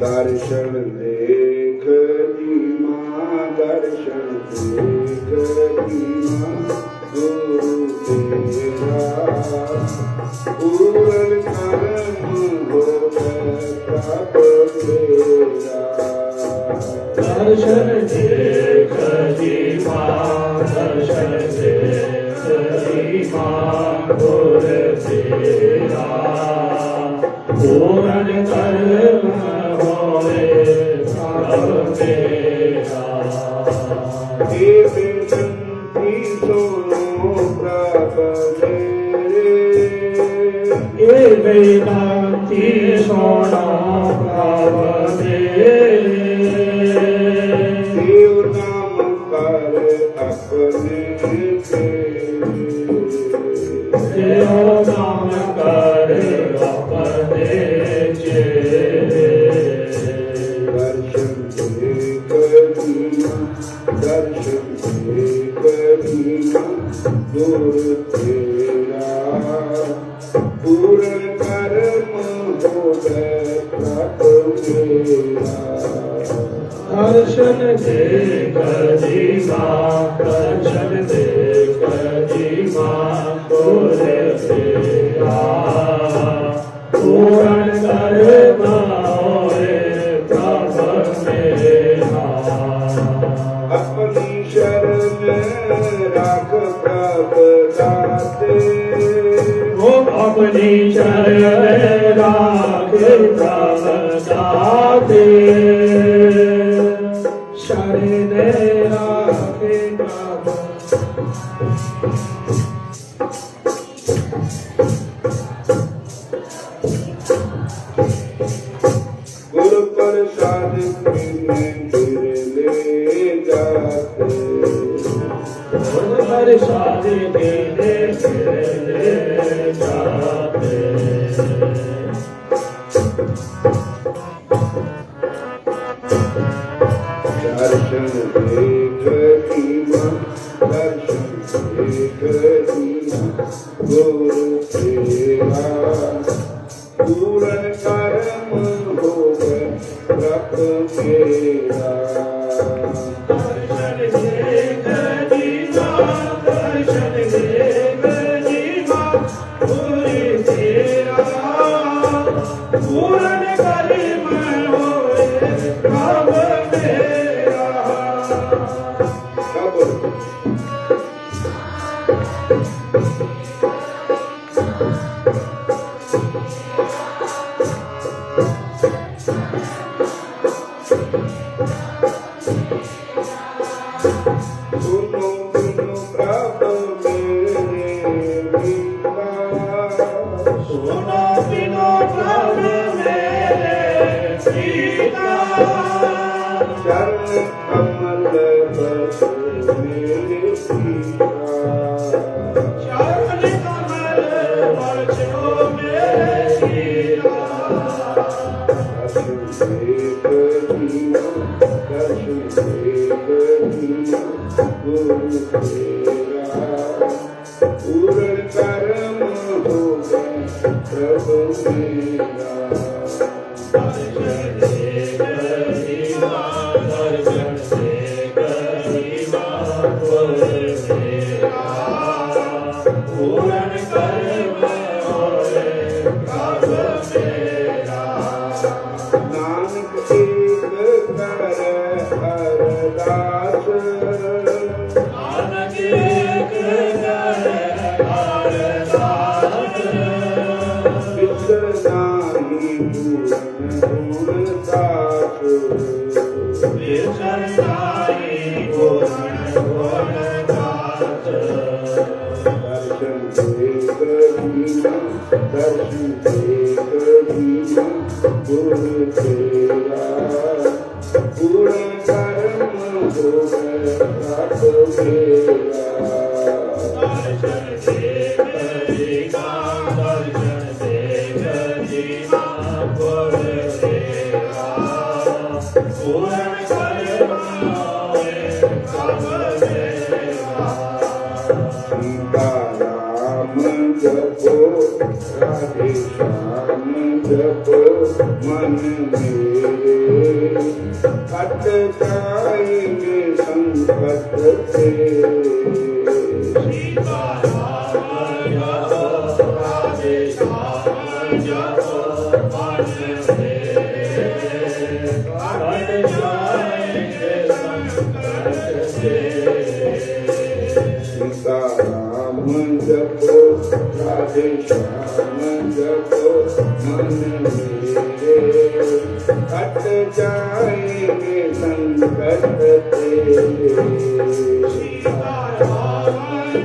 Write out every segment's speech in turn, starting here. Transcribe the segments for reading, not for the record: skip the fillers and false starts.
दर्शन देख दीमा दर्शन देख दीमा गुरु तेरा पूरन कर्म हो प्रताप तेरा दर्शन देख दीमा दर्शन देख दीमा गुरु तेरा पूरन कर्म वेदांती सोना प्रभ देव नाम कर अपने देव नाम कर अपने दर्शन देख दीमा गुरु तेरा पूरन कर्म हो प्रताप तेरा दर्शन देख दीमा दर्शन देख दीमा गुरु तेरा पूरन कर्म होए प्रभ मेरा अपनी शरण राख प्रभ दाते वो अपनी शरण राखे प्रभ दाते शरण राखे प्रभ गुरु प्रसाद में ले जाते गुरु प्रसाद के ले जाते दर्शन देख दीमा दर्शन देख दीमा गुरु तेरा पूरन कर्म हो प्रभ मेरा दर्शन देख दीमा दर्शन देख दीमा गुरु तेरा पूरन कर्म होए प्रभ मेरा सुनो सुनो प्रभ मेरे मीरा सुनो बिनो प्रभ मेरे सीता चरण कमल बस मेरे सीता चरण कमल बरसो मेरे सीता दर्शन देख दीमा दर्शन देख दीमा गुरु तेरा पूरन कर्म हो प्रभु मेरा दर्शन देख दीमा दर्शन देख दीमा गुरु तेरा पूरन कर्म होए प्रभ मेरा नानक एक कर अरदास नानक एक कर अरदास विसरनाही पूरन गुण दास विसरनाही पूरन गुण दास दर्शन देख दीना गुरु तेरा पूर्ण कर्म हो रात मेरा दर्शन देख दीना दर्शन देख दीना गुरु तेरा पूर्ण कर्म होए सब मेरा सीता राम जपो राधे श्याम जपो मन मेरे हट जाएंगे संकट तेरे सीता राम जपो राधे श्याम जपो मन मेरे हट जाएंगे संकट तेरे सीता राम जपो राधे श्याम जपो मन मेरे हट जाएंगे संकट तेरे सीता राम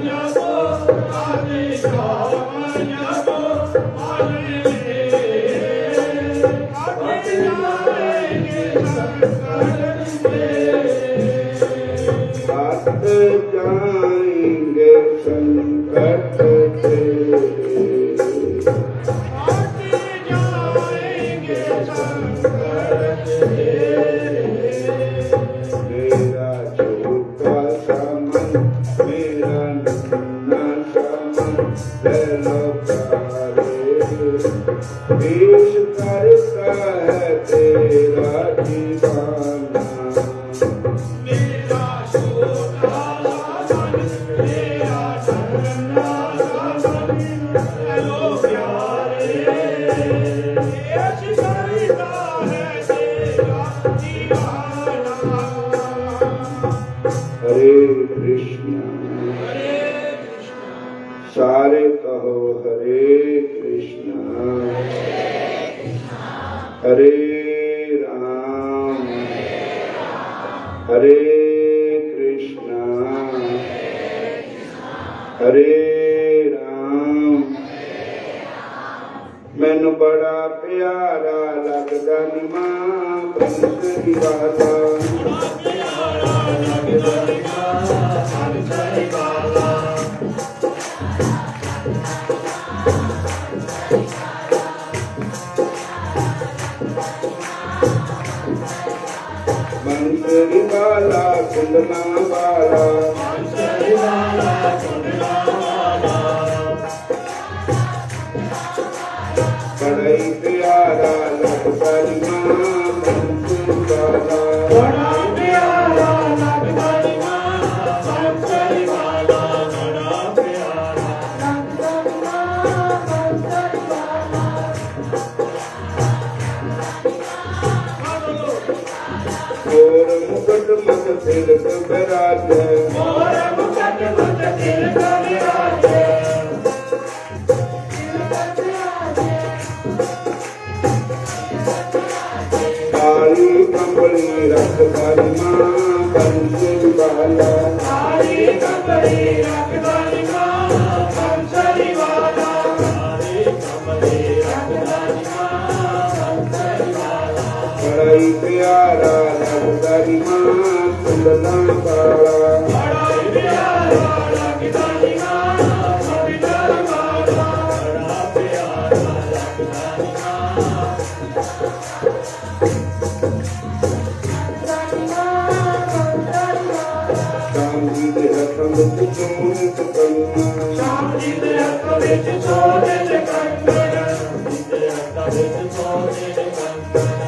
जपो राधे श्याम जपो मन मेरे हट जाएंगे संकट तेरे हट जाएंगे संकट तेरे हट जाएंगे संकट तेरे मेरा छोटा सा मन मेरा नन्हा सा मन लहलो प्यारे पेश करता है तेरा दीवाना मेरा छोटा सा मन मेरा नन्हा सा मन हेलो प्यारे पेश करता है तेरा दीवाना हरे कृष्ण सारे कहो हरे कृष्ण हरे राम हरे कृष्ण हरे राम मैनू बड़ा प्यारा लगदा नी मां बंसरी वाला प्यारा लगदा नी मां बंसरी वाला बंसरी वाला कुंडला वाला बंसरी वाला कुंडला वाला बड़ा ही प्यारा लगदा नी मां बंसरी वाला बड़ा प्यारा लगदा नी मां बंसरी वाला बड़ा प्यारा लगदा नी मां बंसरी वाला और मुकुट मत तिलक विराज मोर मुकुट मत तिलक विराजे काली कंबली रख काली मां बंसरी वाला काली कंबली रखदा नी मां बंसरी वाला काली कंबली रखदा नी मां बंसरी वाला बड़ा ही प्यारा लगदा नी मां कुंडला वाला बड़ा प्यारा लगदा नी मां बंसरी वाला बड़ा प्यारा लगदा नी मां चांदी दे रतन विच चोट करना शादी दे हत्थ विच सोने दे कंगन शादी दे हत्थ विच सोने दे कंगन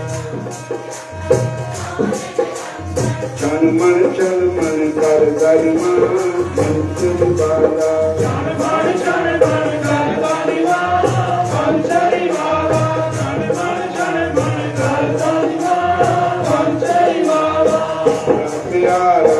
छन मन कर गरी मां बंसरी वाला जान मन करदा नी मां बंसरी वाला जान मन करदा नी मां बंसरी वाला बड़ा प्यारा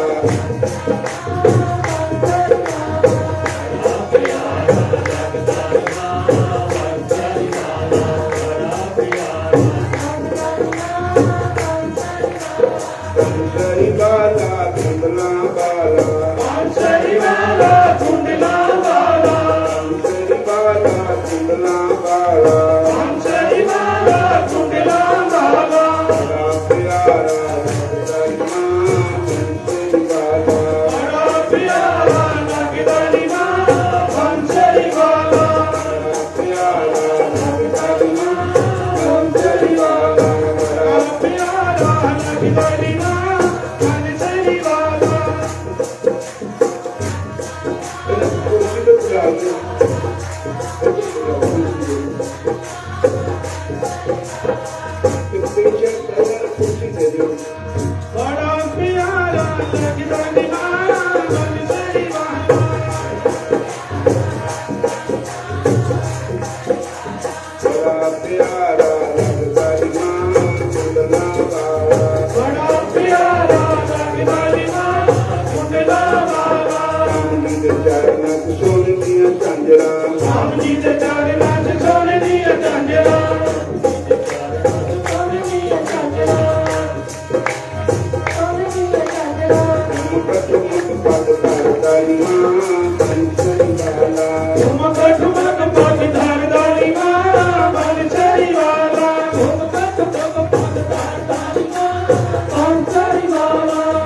बड़ा प्यारा लगदा निवाला बंसरी वाला बड़ा प्यारा लगदा निवाला कुंडला वाला बड़ा प्यारा लगदा निवाला कुंडला वाला राम जी दे चरणा च सोने दियां झांजरां राम जी दे चरणा च सोने दियां झांजरां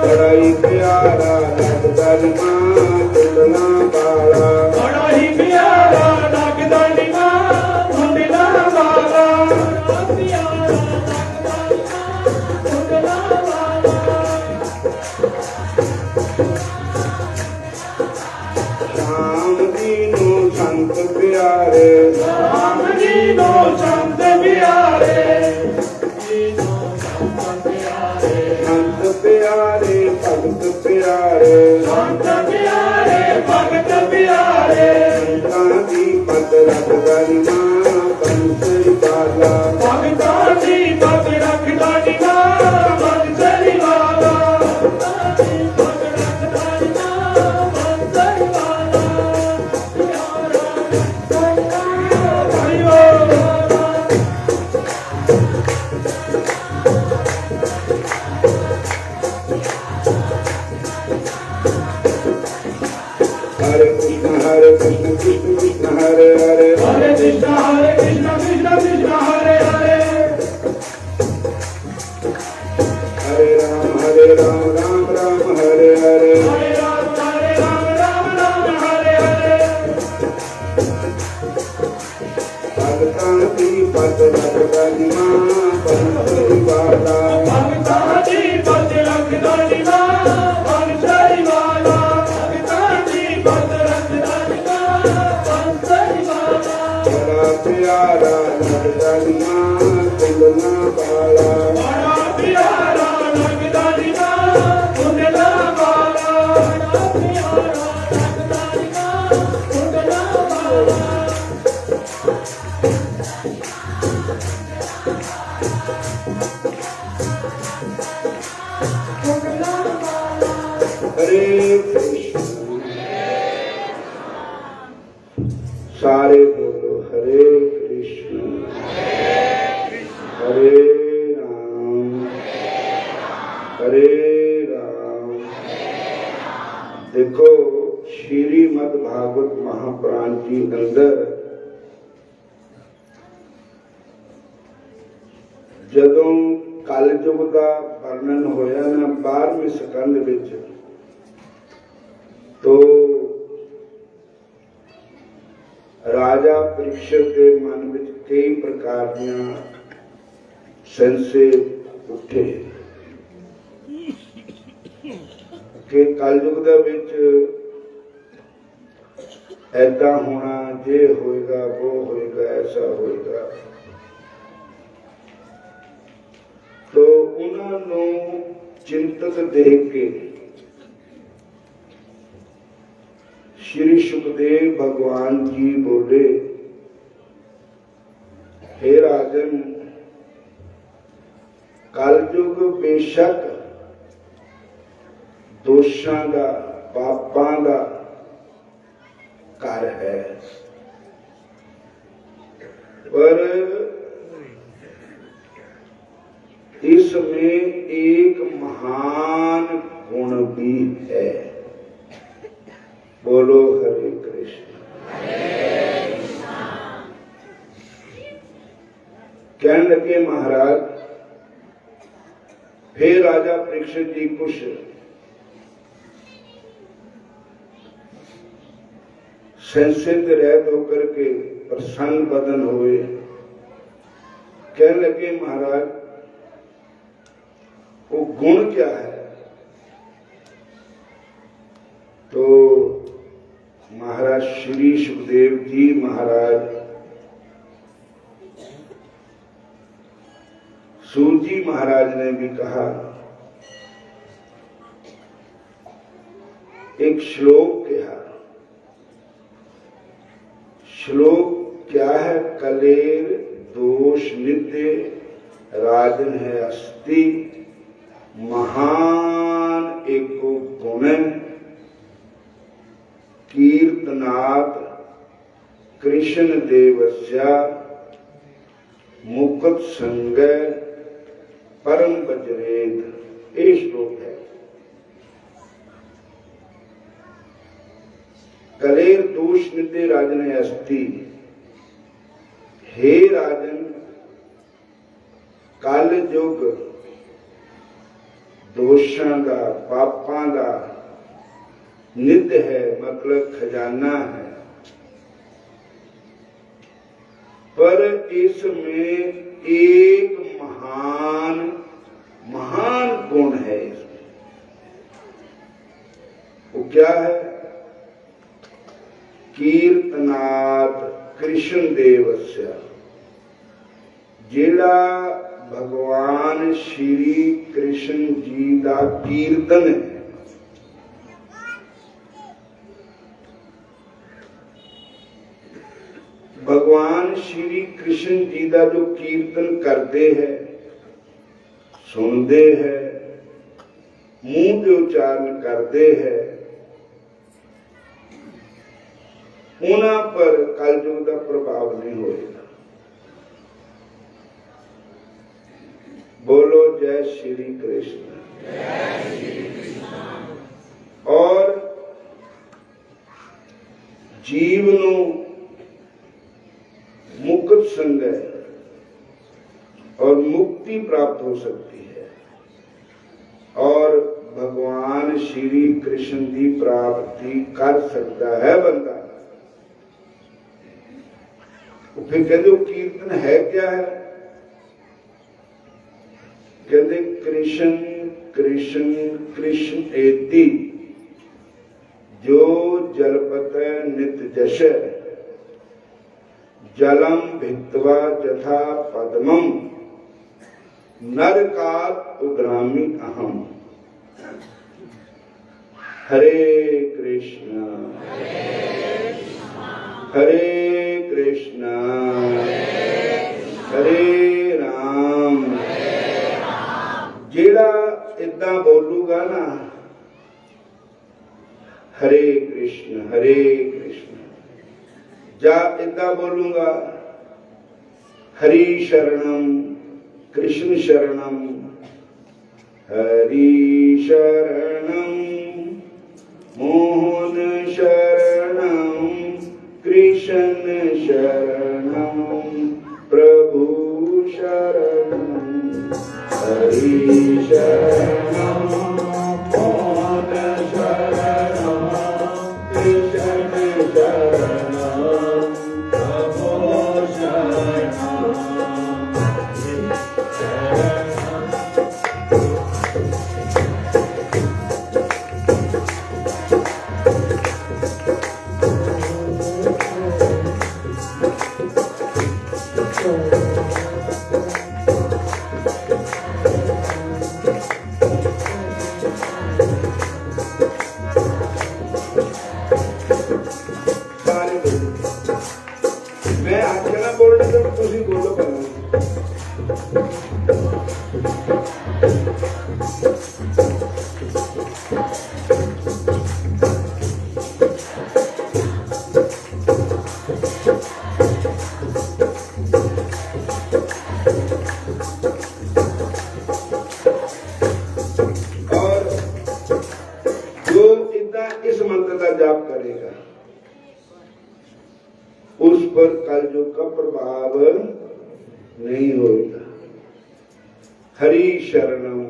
बड़ाई प्यारा लगदा निवाला कुंडला वाला बड़ा ही प्यारा लगदा निवाला कुंडला वाला प्यारा लगदा निवाला श्याम दीनो संत प्यारे राम जी नो संत प्यारे दीनो संत प्यारे संत प्यारे भगत प्यारे संत प्यारे भगत प्यारे संतां दी पत रखदा निवाला बंसरी वाला भगतां दी पग रखदा निवाला बंसरी वाला भगतां दी पग रखदा निवाला बंसरी वाला प्यारा भाईओ हरे कृष्ण कृष्ण कृष्ण हरे हरे हरे कृष्ण कृष्ण कृष्ण हरे हरे हरे राम राम राम हरे हरे हरे राम राम राम हरे हरे भगतां दी पत रखदा निवाला बंसरी वाला भगतां दी पग रखदा निवाला बंसरी वाला भगतां दी पग रखदा निवाला बंसरी वाला बड़ा प्यारा लगदा निवाला कुंडला वाला बड़ा प्यारा लगदा निवाला कुंडला वाला बड़ा प्यारा लगदा निवाला कुंडला वाला हरे कृष्ण सारे बोलो हरे कृष्ण हरे राम हरे राम। देखो श्रीमद् भागवत महापुराण जी अंदर ਜਦੋਂ कलयुग का वर्णन होया ना 12वें ਸਕੰਦ ਵਿੱਚ तो राजा परीक्षित के मन में कई प्रकार दियां संशय उठे कि कलयुग ਦੇ ਵਿੱਚ ऐदा होना, ये होएगा, वो होएगा, ऐसा होएगा। तो उन्होंने चिंतक देख के श्री सुखदेव भगवान जी बोले, हे राजन, कलयुग बेशक दोषां दा पापां दा घर है, पर इसमें एक महान गुण भी है। बोलो हरे कृष्ण। कहने लगे महाराज, फिर राजा परीक्षित जी कुछ संसिद्ध रह होकर के प्रसन्न बदन हुए। कहने लगे महाराज, वो गुण क्या है? तो महाराज श्री सुखदेव जी महाराज सूत जी महाराज ने भी कहा, एक श्लोक कहा। श्लोक क्या है? कलेर दोष नित्य राजन है अस्ति, महान एको गुण कीर्तनात् कृष्ण देवस्य मुकुट संग परम वज्रेत। ये श्लोक है। कलेर दोष नित्य राजन अस्ति। हे राजन, कल युग दोषां दा पापां दा नित्य है, मतलब खजाना है, पर इसमें एक महान गुण है। इसमें वो क्या है? कीर्तनात् कृष्ण देवस्य, जिला भगवान श्री कृष्ण जी का कीर्तन है। भगवान श्री कृष्ण जी का जो कीर्तन करते हैं, सुनते हैं, मुंह से उच्चारण करते हैं, उन्हां पर कलयुग का प्रभाव नहीं होएगा। बोलो जय श्री कृष्ण। और जीव नू मुक्त संग और मुक्ति प्राप्त हो सकती है, और भगवान श्री कृष्ण की प्राप्ति कर सकता है बंदा। फिर कहते वो कीर्तन है क्या है? कहते कृष्ण कृष्ण कृष्ण एति, जो जलपत नित जश, जलम भित्वा जथा पद्मम, नरकात् उद्रामि अहम। हरे कृष्ण हरे कृष्ण हरे राम। जेड़ा इदा बोलूगा ना, हरे कृष्ण, जा इदा बोलूंगा हरि शरणम कृष्ण शरणम, हरि शरणम मोहन शरणम कृष्ण शरणम प्रभु शरणम, हरि शरणम मोहन शरणम कृष्ण शरणम प्रभु शरणम। मैं आगे ना बोल रहा तो तुम बोलो पहले। और जो इतना इस मंत्र का जाप करेगा, उस पर कलयुग का प्रभाव नहीं होगा। हरि शरणम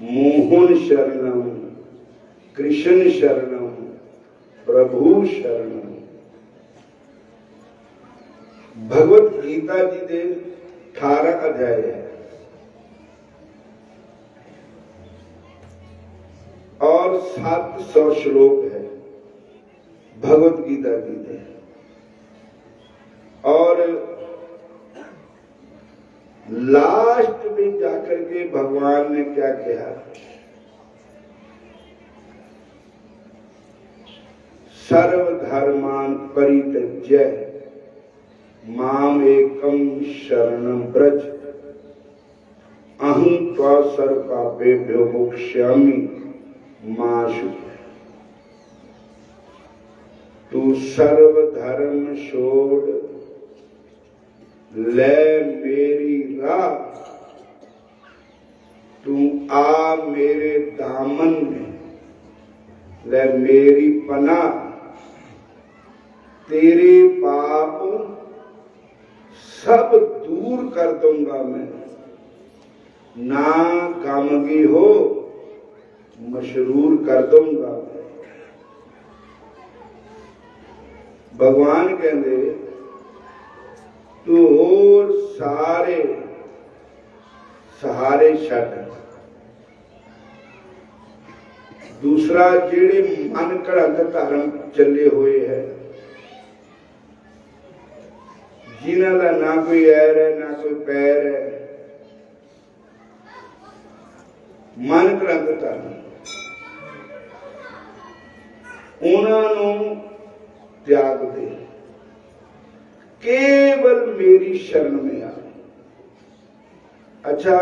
मोहन शरणम कृष्ण शरणम प्रभु शरणम। भगवत गीता जी के 18 अध्याय है और 700 श्लोक है। भगवत गीता जी ने। और लास्ट में जाकर के भगवान ने क्या कहा, सर्वधर्मान परित्यज्य माम एकम शरणं व्रज अहं त्वा सर्व पापेभ्यो मोक्ष्यामि मा शुचः। तू सर्व धर्म छोड़ ले मेरी राह, तू आ मेरे दामन में, ले मेरी पनाह, तेरे पाप सब दूर कर दूंगा मैं, ना कामगी हो मशरूर कर दूंगा। भगवान कहते तू और सारे सहारे छड्ड, दूसरा जेड़े मन घड़ंत धर्म चले हुए है, जिन्हां दा ना कोई ऐर है ना कोई पैर है, मन घड़ंत धर्म, उन्होंने त्याग दे, केवल मेरी शरण में आ। अच्छा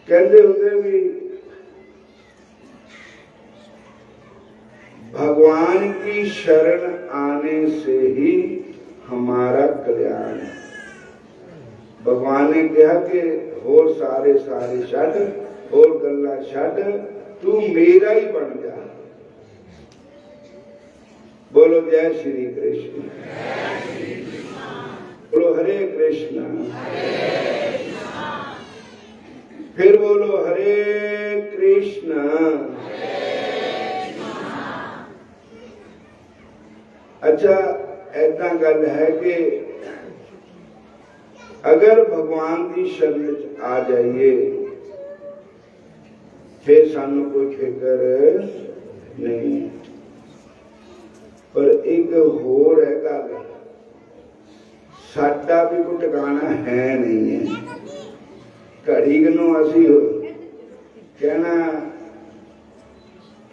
कहते होते भी भगवान की शरण आने से ही हमारा कल्याण है। भगवान ने कहा कि होर सारे सारे छड्ड, होर गल्लां छड्ड, तू मेरा ही बन जा। बोलो जय श्री कृष्ण, बोलो हरे कृष्ण, फिर बोलो हरे कृष्ण। अच्छा ऐसा गल है कि अगर भगवान की शरण आ जाइए फिर सानू कोई फिक्र नहीं। पर एक होर है गल, साडा भी कोई ठिकाना है नहीं है। घड़ी गनों असी कहना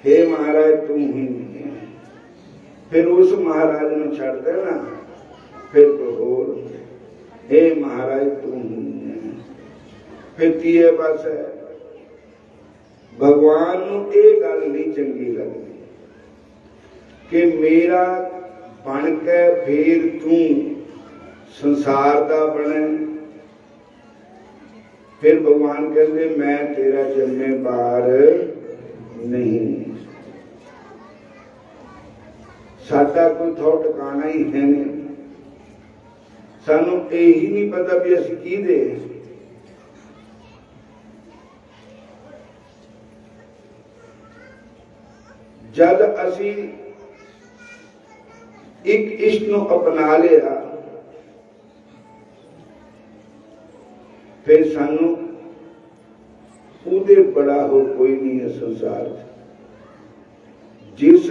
हे महाराज तू ही है, फिर उस महाराज ने छड़ देना, फिर तो होर हे महाराज तू ही है, फिर तीए बस है। भगवान नूं ये गल नहीं चंगी लगती कि मेरा बन के फिर तू संसार का बने। फिर भगवान कहते मैं तेरा जिम्मेवार नहीं। साडा कोई थो ठिकाना ही है नहीं, सानू यही नहीं पता भी असीं की दे। जद असी एक इश्क नूं अपना लिया फिर सानू उहदे बड़ा हो कोई नहीं है संसार। जिस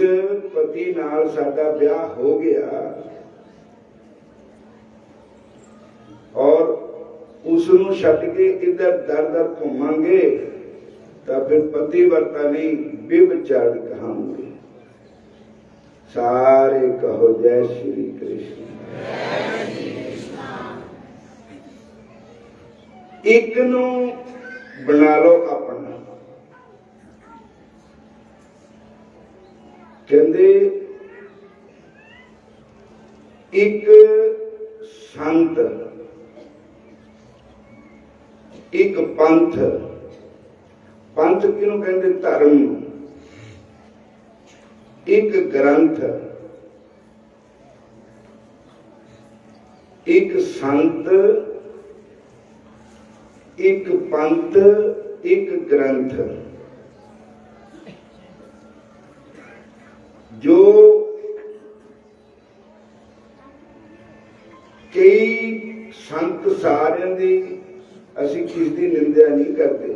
पति नाल साडा ब्याह हो गया और उसनूं छड्ड के इधर दर दर घूमांगे तो फिर पतिव्रता नहीं व्यभिचार कहांगे। सारे कहो जय श्री कृष्ण। एक नूं बना लो अपना। कहंदे एक संत, एक पंथ। पंथ किनू कहंदे? धर्म। एक ग्रंथ, एक संत, एक पंथ, एक ग्रंथ। जो कई संत सारियां दी असी किस दी निंदा नहीं करते,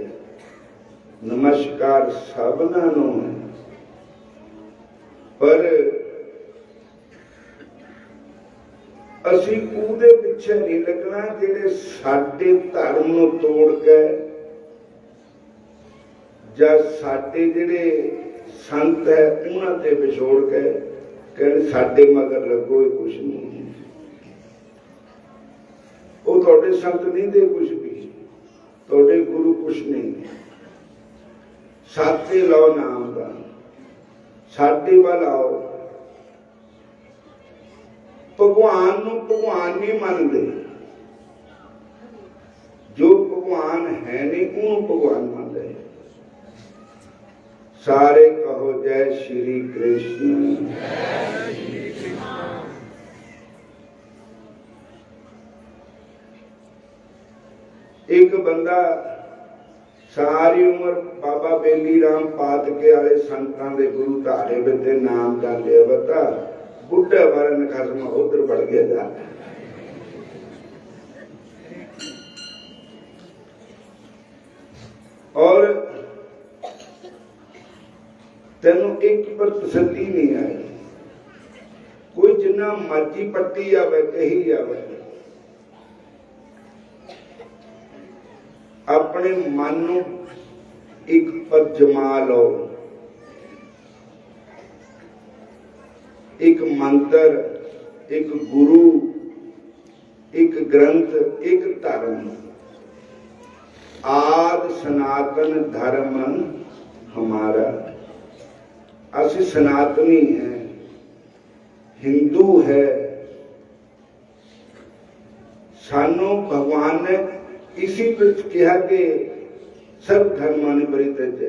नमस्कार सबना नूं है। पर असी उहदे पिछे नहीं लगना जिहड़े साडे धर्म नूं तोड़ के जां साडे जिहड़े संत है उन्हां ते विछोड़ के कहते साडे मगर लगो ये कुछ नहीं, वो तुहाडे संत नहीं दे कुछ भी, तुहाडे गुरु कुछ नहीं। साथे लो नाम दा, साडे वाल आओ। भगवान नूं भगवान नहीं मानते, जो भगवान है नहीं उन्होंने भगवान मानते। सारे कहो जय श्री कृष्ण। एक बंदा सारी उम्र बाबा बेली राम पातके वाले संतां दे गुरु धारे बिते नाम कर लिया, बता बुढ़ा बारन खसम उधर बढ़ गया जाता। और तेनों एक पर तसल्ली नहीं आई, कोई जिन्ना मर्जी पट्टी आवे कही आवे, अपने मन नूं एक पर जमा लो। एक मंत्र, एक गुरु, एक ग्रंथ, एक धर्म, आदि सनातन धर्म हमारा। असि सनातनी है, हिंदू है। सानू भगवान ने इसी पर कहा कि सब धर्मानि परित्यज्य।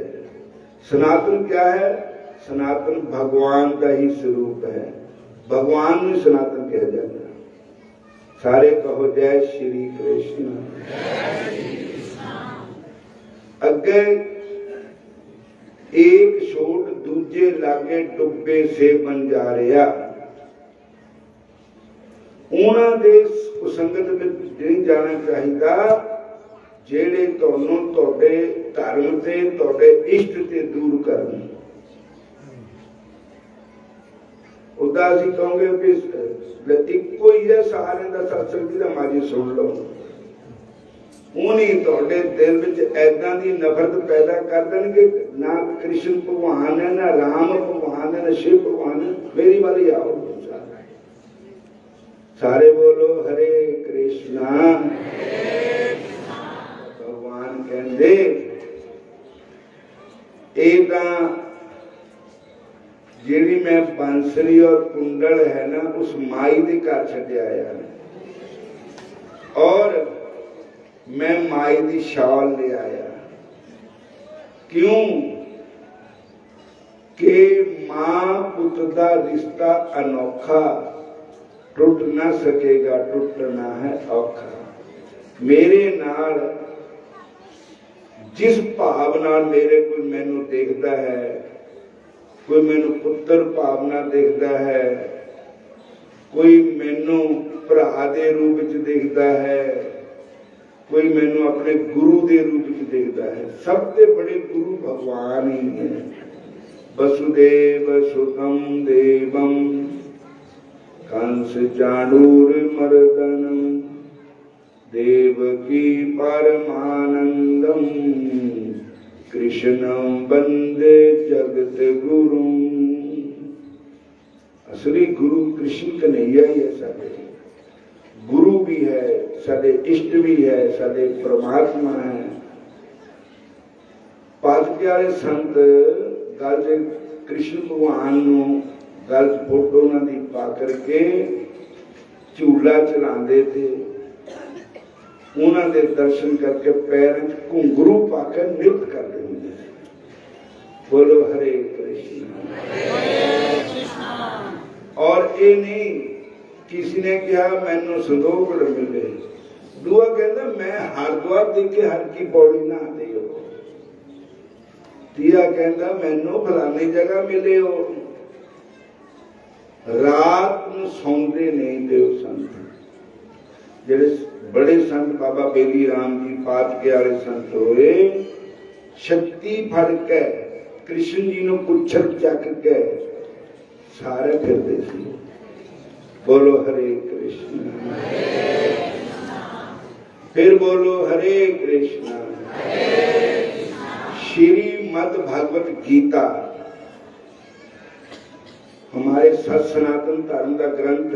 सनातन क्या है? सनातन भगवान का ही स्वरूप है, भगवान में सनातन कहा जाता है। सारे कहो जय श्री कृष्ण। अगे एक छोट दूजे लागे डुब्बे से बन जा रहा, उन्हां दे कुसंगत में नहीं जाना चाहिए जेड़े तुहानू तुहाडे धर्म ते तुहाडे इष्ट ते दूर करन। उदा असीं कहोगे कि इक्को ही है, सारे का सत्संग जिहदा मर्जी सुन लो, उन्हीं तुहाडे दिल विच ऐदां दी नफरत पैदा कर देणगे। ना कृष्ण भगवान है, ना राम भगवान है, ना शिव भगवान है। मेरी वाली आओ सारे बोलो हरे कृष्णा। भगवान कहंदे ये तां जेड़ी मैं बांसुरी और कुंडल है ना उस माई दे घर छड्या आया, और मैं माई दी शाल ले आया। क्यों कि मां पुत दा रिश्ता अनोखा, टूट ना सकेगा, टूटना है औखा। मेरे नाल जिस भाव नाल मेरे कोई मैनू देखता है, कोई मैनू पुत्र भावना देखता है, कोई मैनू भरा दे रूप च देखता है, कोई मैनू अपने गुरु के रूप च देखता है। सबसे बड़े गुरु भगवान ही है। वसुदेव सुतम देवम कंस चाणूरमर्दनम देवकी परमानंदम कृष्णं वंदे जगत गुरु। असली गुरु कृष्ण कन्हैया ही है। सारे गुरु भी है, सारे इष्ट भी है, सारे परमात्मा है। पालके वाले संत गल कृष्ण भगवान नू गल फोटो उन्होंने पा करके झूला चलाते थे, उन्होंने दर्शन करके पैर घुंघरू पाकर नृत्य करते होंगे। बोलो हरे कृष्ण। और ये नहीं किसी ने कहा मैनू संदोख मिले, दूआ कहता मैं हरिद्वार देखे हर की पौड़ी ना दियो, तीजा कहता मैनू फलानी जगह मिले हो। रात में सौंदे नहीं दे संत, जेडे बड़े संत बाबा बेली राम जी पातके वाले संत होए, शक्ति फड़ के कृष्ण जी नू पुछर चक के सारे फिरते सी। बोलो हरे कृष्ण। फिर बोलो हरे कृष्ण। श्रीमद् भगवत गीता हमारे सत सनातन धर्म का ग्रंथ,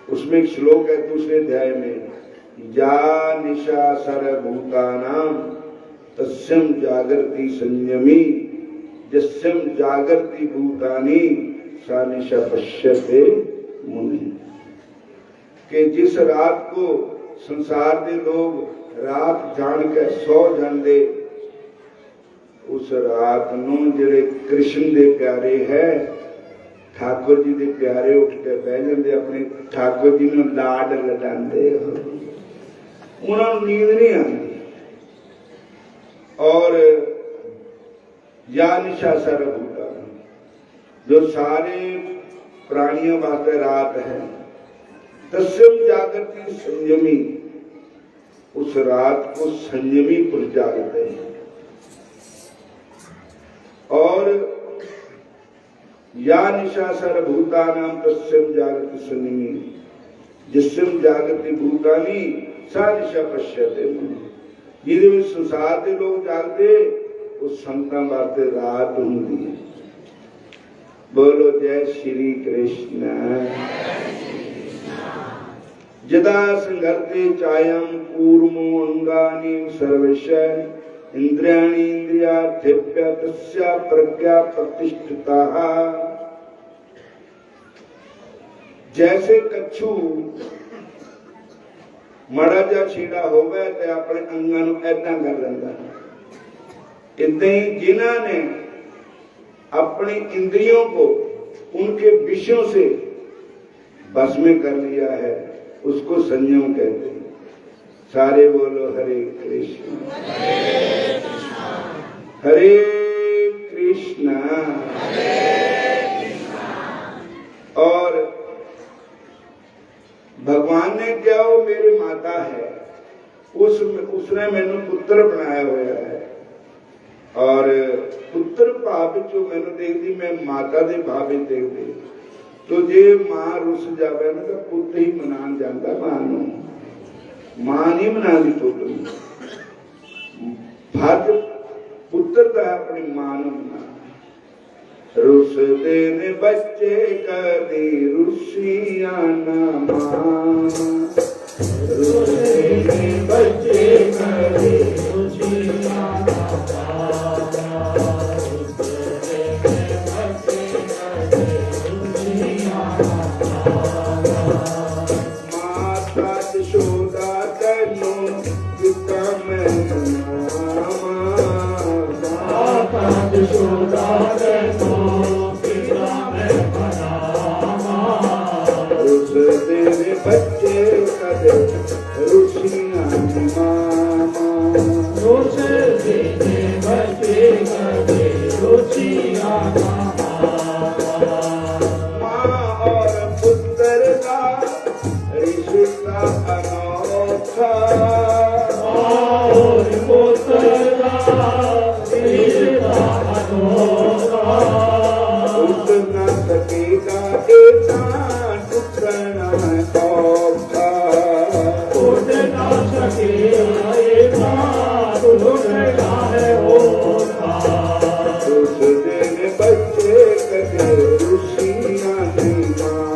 उसमें एक श्लोक है दूसरे अध्याय में, या निशा सर्वभूतानां तस्यं जागृति संयमी यस्यं जागृति भूतानि सा निशा पश्यते मुनि। कि जिस रात को संसार के लोग रात जान के सौ जाते, उस रात नूं जिहड़े कृष्ण दे प्यारे है, ठाकुर जी दे प्यारे उठ के बह जाते, अपने ठाकुर जी नूं लाड लडांदे, उन्होंने नींद नहीं आती। और या निशा सर्वभूता, जो सारे प्राणियों वास्ते रात है, तस्यं जागृति संयमी, उस रात को संयमी पुरुष जागते हैं। और या निशा सर्वभूतानां तस्यं जागृति संयमी जिस्यं जागृति भूतानि सा निशा पश्यते मुनि। जिहदे विच संसार के लोग जागते, उस संतां वास्ते रात हुंदी है। बोलो जय श्री कृष्ण। यदा संघर्ते चायं कूर्मो अंगानि सर्वश इंद्रियाणि इंद्रियार्थेभ्यः तस्या प्रज्ञा प्रतिष्ठिताः। जैसे कच्छू माड़ा जा छीड़ा होवे ते अपने अंगां नूं ऐदां कर लैंदा, इदां ही जिन्हां ने अपनी इंद्रियों को उनके विषयों से बस में कर लिया है, उसको संयम कहते हैं। सारे बोलो हरे कृष्ण। हरे कृष्ण। और भगवान ने क्या, वो मेरी माता है, उसने मैनू पुत्र बनाया हुआ है। और पुत्र भाव जो मैनू देखती, मैं माता के भाव देखती। तो जे मां रुस जावे ना, तो पुत्र ही मनान जाता मां नूं, मां नहीं मनाती पुत्र नूं। फर्ज पुत्र का अपनी मां नूं मना। रुसदे ने बच्चे कदी रुसिया ना मां, रुसदे ने बच्चे कदी रुसिया ना मां, रुसदे ने बच्चे कदी रुसिया ना मां। माता यशोदा तैनू पिता मैं मनावा, माता यशोदा तैनू पिता मैं मनावा। रुसदे ने बच्चे कदे रुसिया ना मां, रुसदे ने बच्चे कदे रुसिया ना मां। और पुत्र का रिश्ता अनोखा, और पुत्र का रिश्ता अनोखा। टूट न सकेगा इतना टूटना औखा, टूट न सकेगा इतना टूटना है औखा। रुसदे ने बच्चे कदे रुसिया नहीं मां,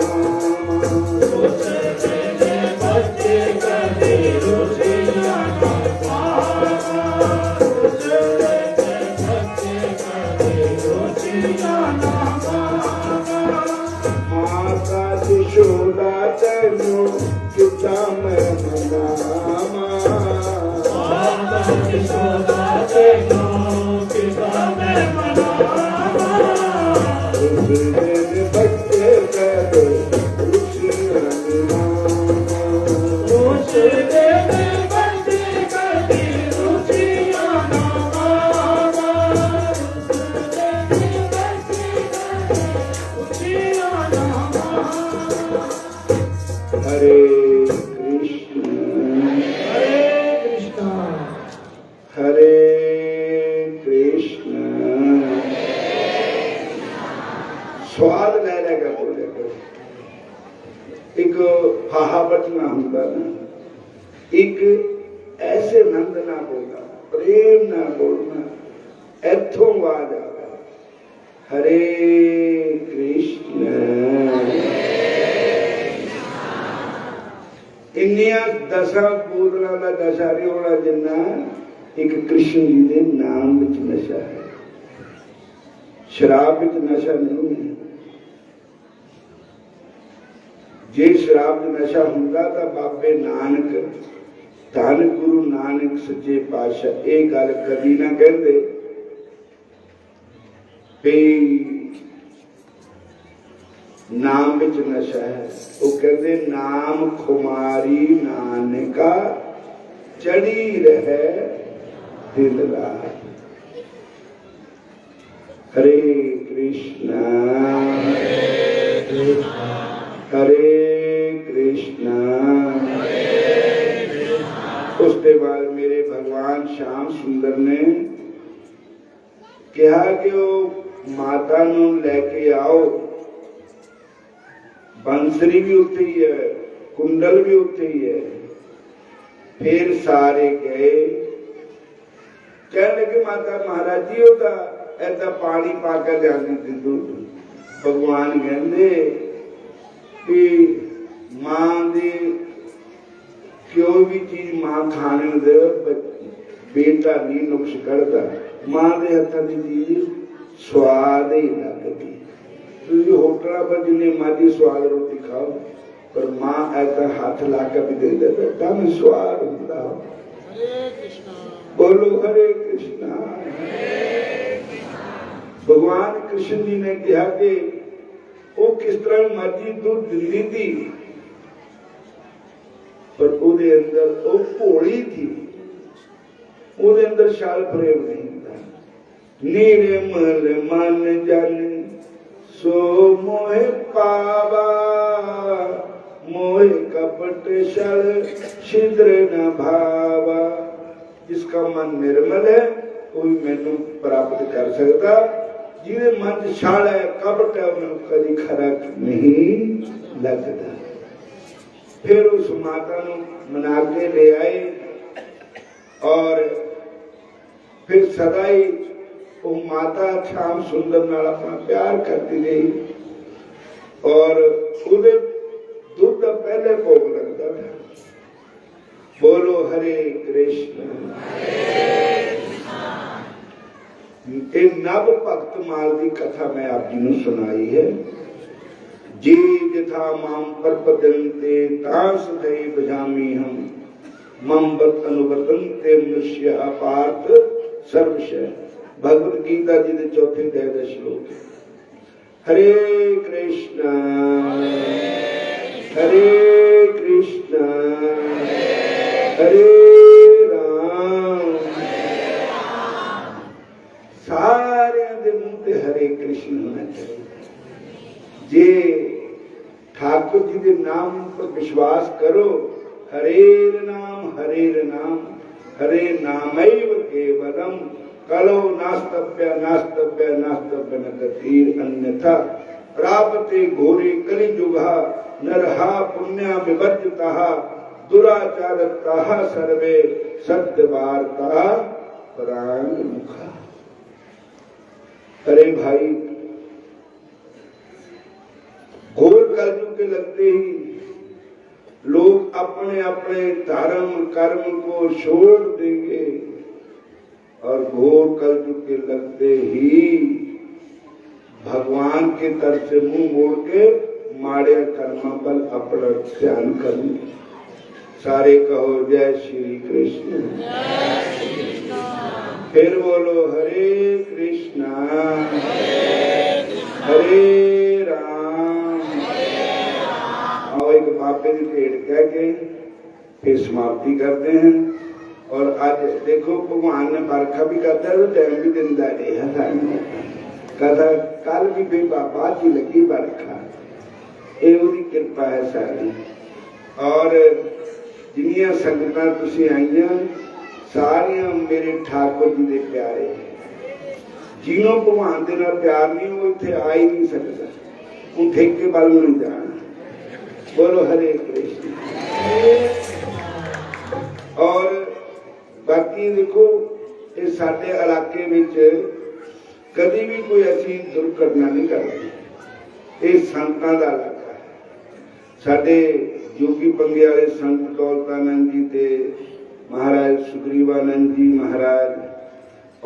रुसदे ने बच्चे कदे रुसिया नहीं मां, रुसदे ने बच्चे कदे रुसिया नहीं मां। माता यशोदा तैनू पिता मैं मनावा, माता यशोदा तैनू पिता मैं मनावा। रुसदे ने बच्चे कदे रुसिया नहीं मां, रुसदे ने बच्चे कदे रुसिया नहीं मां, रुसदे ने बच्चे कदे रुसिया स्वाद लै लैके बोलिया करो। एक फाहा बचना होंदा ना, एक ऐसे नंद ना बोलना, प्रेम ना बोलना, इथों आवाज आवे हरे कृष्ण। इन्निया 10 बोतलों का नशा नहीं होना जिन्ना एक कृष्ण जी के नाम विच नशा है। शराब विच नशा नहीं है। जे शराब विच नशा हुंदा तां बाबे नानक धन गुरु नानक सच्चे पातशाह ये गल कभी ना कहते भी नाम विच नशा है। वो कहते नाम खुमारी नानका चढ़ी रहे दिन रात। हरे कृष्णा हरे कृष्णा। उसके बाद मेरे भगवान श्याम सुंदर ने कहा कि वो माता नूं लैके आओ। बंसरी भी उत्थे ही है, कुंडल भी उत्थे ही है। फिर सारे गए, कहने लगे माता महाराज जी होता ऐसा पानी पाकर लियानी थी दूध। भगवान कहते कि मां दी कोई भी चीज मां खाने दे बेटा नहीं नुक्स करता। मां के हथा की चीज स्वाद ही लगती। होटल पर जिन्हें मर्जी स्वाद रोटी खाओ पर मां ऐसा हाथ ला के भी दे दे बेटा में स्वाद होता। बोलो हरे कृष्णा। भगवान कृष्ण जी ने कहा कि वो किस तरह मर्जी दूध दिल्ली थी पर उसके अंदर वो भोली थी। उसके अंदर शाल प्रेम नहीं था। निर्मल मन जन सो मोह पावा, मोह कपट छल छिद्र न भावा। जिसका मन निर्मल है कोई मैनू प्राप्त कर सकता। जिसे मन छल है कपट है उन्हें कभी खरा नहीं लगता। फिर उस माता को मना के ले आए और फिर सदा ही वो माता श्याम सुंदर नाल अपना प्यार करती रही और उन्हें दूध का पहले भोग लगता था। बोलो हरे कृष्ण। ये नव भक्त माल की कथा मैं आप जी ने सुनाई है। जी जथा माम परपदन्ते तां सदैव भजामि हम, मम बत अनुवर्तन्ते मनुष्य पार्थ सर्वशः। भगवत गीता जी के चौथे अध्याय का श्लोक है। हरे कृष्णा हरे कृष्णा हरे राम। सारे दे मुंह ते हरे कृष्ण होना चाहिए। जे ठाकुर जी के नाम पर विश्वास करो, हरेर नाम हरे नामैव केवलम कलो नास्तव्य नास्तव्य नास्तव्य न गतिर अन्यथा प्राप्ते घोरे कलिजुगा नरहा पुण्या विवर्जितः दुराचारतः सर्वे सत्यवार्ता परांगमुखा। अरे भाई घोर कलयुग के लगते ही लोग अपने अपने धर्म कर्म को छोड़ देंगे और घोर कलयुग के लगते ही भगवान की तरफ से मुंह मोड़ के माड़े कर्म पर अपना ध्यान करेंगे। सारे कहो जय श्री कृष्ण। फिर बोलो हरे कृष्णा हरे राम। आओ एक बाबे की भेंट कह के फिर समाप्ति करते हैं। और आज देखो भगवान ने बरखा भी करता है तो टाइम भी दिंदा रहा सानू। कहता कल भी कोई बाबा जी लगी बरखा, ये उसकी कृपा है सारी। और जिन्नियां संगतां तुसीं आईयां सारियां मेरे ठाकुर जी दे प्यारे। जिन्हों भगवान दे नाल प्यार नहीं वो इत्थे आ ही नहीं सकता। हूँ ठेके वाल नहीं जाना। बोलो हरे कृष्ण। और बाकी देखो ये साडे इलाके विच कभी भी कोई ऐसी दुर्घटना नहीं करती। ये संतां दा इलाका है। साडे जोगी पंगे वाले संत दौलतानंद जी ते महाराज सुग्रीवानंद जी महाराज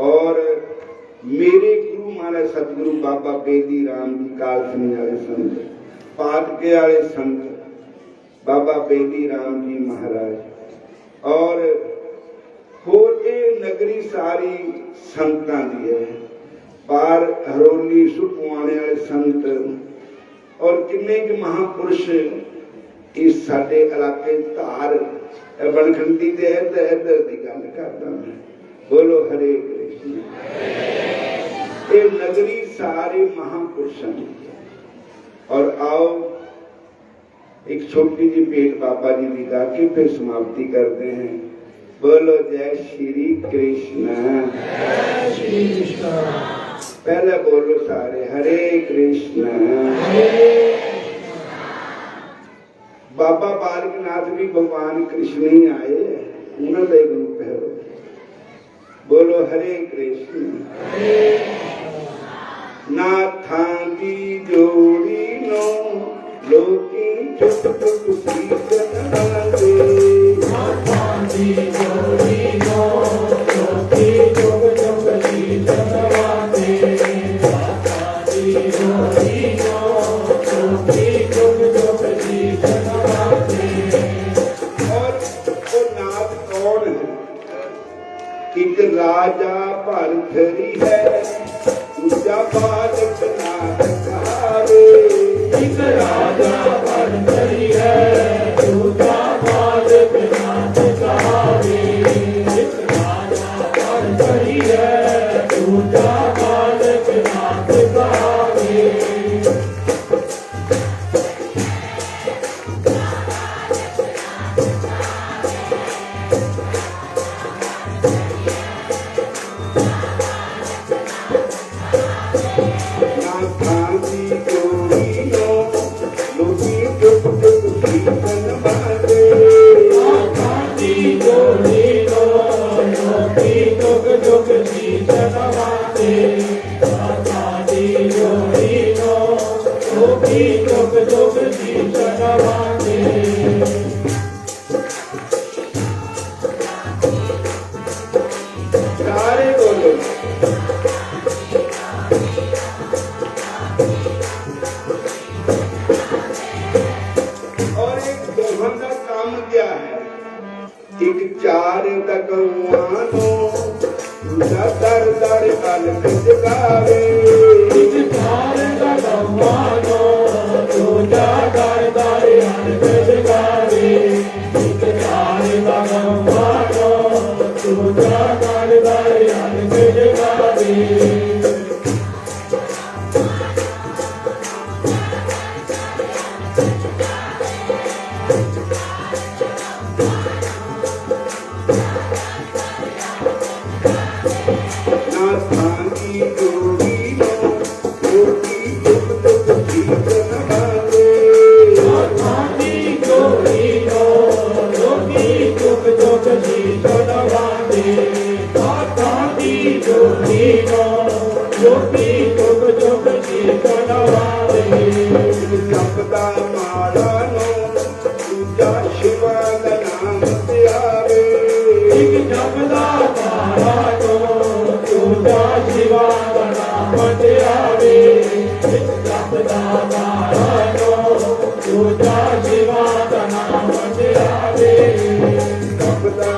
और मेरे गुरु महाराज सतगुरु बाबा बेदी राम जी कालसनी वाले संत, पाटके वाले संत बाबा बेदी राम जी महाराज और होर ये नगरी सारी संतां दी है। पार हरोली सुखवाने वाले संत और किन्ने के महापुरुष इस साडे इलाके धार बनखंडी दे इधर इधर की गल करदा मैं। बोलो हरे कृष्ण। ये नगरी सारे महापुरुषों और आओ एक छोटी जी भेंट बाबा जी की गा के फिर समाप्ति करते हैं। बोलो जय श्री कृष्ण। जय श्री कृष्ण। पहले बोलो सारे हरे कृष्ण। बाबा बालकनाथ भी भगवान कृष्ण ही आए, उन्होंने एक रूप है। बोलो हरे कृष्ण। नाथां दी जोड़ी नो लोकी चुप चुप कीर्तन गावे। नाथां दी जोड़ी नो लोकी चुप चुप कीर्तन गावे। नाथां दी जोड़ी नो लोकी चुप चुप कीर्तन गावे। और वो नाथ कौन है? एक राजा भरथरी है, दूजा बालक नाथ कहावे। एक राजा भरथरी है, दूजा बालक नाथ कहावे। एक राजा भरथरी है, दूजा बालक नाथ कहावे। नाथां दी जोड़ी नो लोकी चुप चुप कीर्तन गावे। नाथां दी जोड़ी नो लोकी चुप चुप कीर्तन गावे। नाथां दी जोड़ी नो लोकी चुप चुप कीर्तन गावे। सारे बोलो। और एक दोहन का काम क्या है? एक चार तक मानो दूसरा दर दर बालक जगावे। एक चार का मानो दूजा दर दर बालक जगावे। एक चार का मानो दूजा दर दर बालक जगावे। नाथां दी जोड़ी नो लोकी चुप चुप कीर्तन गावे। नाथां दी जोड़ी नो लोकी चुप चुप कीर्तन गावे। नाथां दी जोड़ी नो लोकी चुप चुप कीर्तन गावे। जपदा माला नो दूजा शिवा दा नाम ध्यावे। एक जपदा माला नो दूजा शिवा दा नाम ध्यावे। एक जपदा माला नो दूजा शिवा दा नाम ध्यावे। जपदा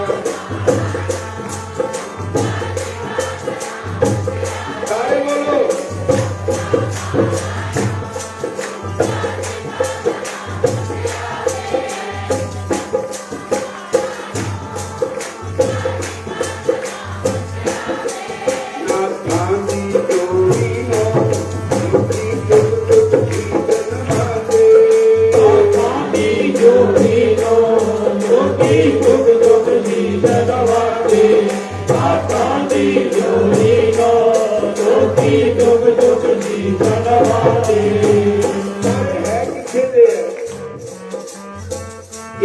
सारे बोलो। नाथां दी जोड़ी नो लोकी चुप चुप कीर्तन गावे।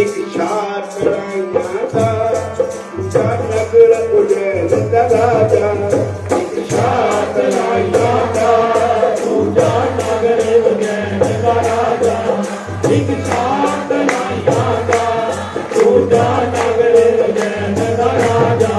एक छात राइया दा दूजा नगर उज्जैन दा राजा एक छात राइया दा दूजा नगर उज्जैन का राजा एक छात राइया दा दूजा नगर उज्जैन का राजा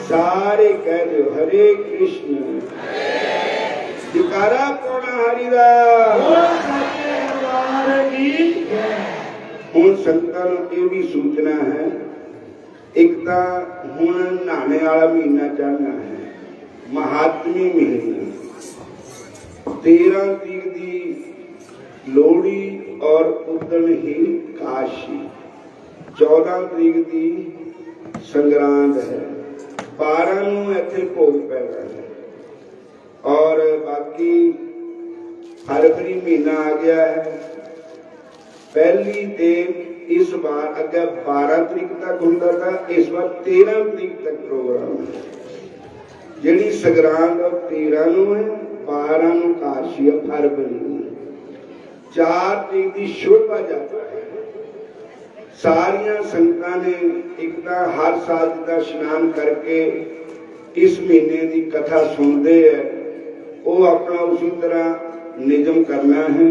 सारे कह दो हरे कृष्ण जयकारा पौना हरि दा हुण संतां नूं इह भी सूचना है एक तां हुण नहाने वाला महीना चढ़ना है महात्मी महीना 13 तरीक दी लोहड़ी और उदण ही काशी 14 तरीक दी संग्रांद है 12 नूं इत्थे भोग पैना है और बाकी फरवरी महीना आ गया है पहली दिन इस बार अगर 12 तरीक तक होता था इस बार 13 तरीक तक प्रोग्राम है जिहड़ी संग्रांद 13 नूं है 12 नूं काशी है फरवरी 4 तरीक की शोभा यात्रा है सारिया संगतां ने एक तां हर साल का स्नान करके इस महीने की कथा सुनते हैं वो अपना उसी तरह निजम करना है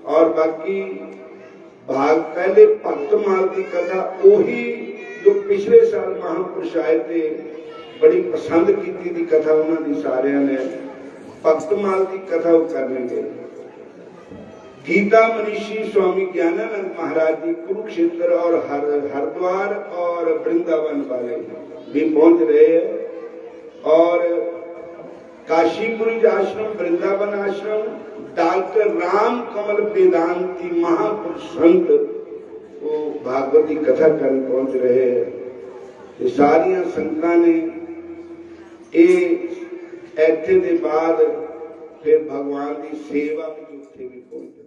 और बाकी भाग पहले भक्तमाल की कथा वही जो पिछले साल महापुरुष आए थे बड़ी पसंद की कथा उन्होंने सारिया ने भक्तमाल की कथा वो करेंगे गीता मनीषी स्वामी ज्ञानानंद महाराज जी कुरुक्षेत्र और हरिद्वार और वृंदावन वाले भी पहुंच रहे हैं और काशीपुरी आश्रम वृंदावन आश्रम डॉक्टर राम कमल वेदांती महापुरुष संत वो भागवत की कथा कर पहुंच रहे हैं सारिया संगतां ने इत्थे दे बाद फिर भगवान की सेवा भी उत्थे भी पहुंच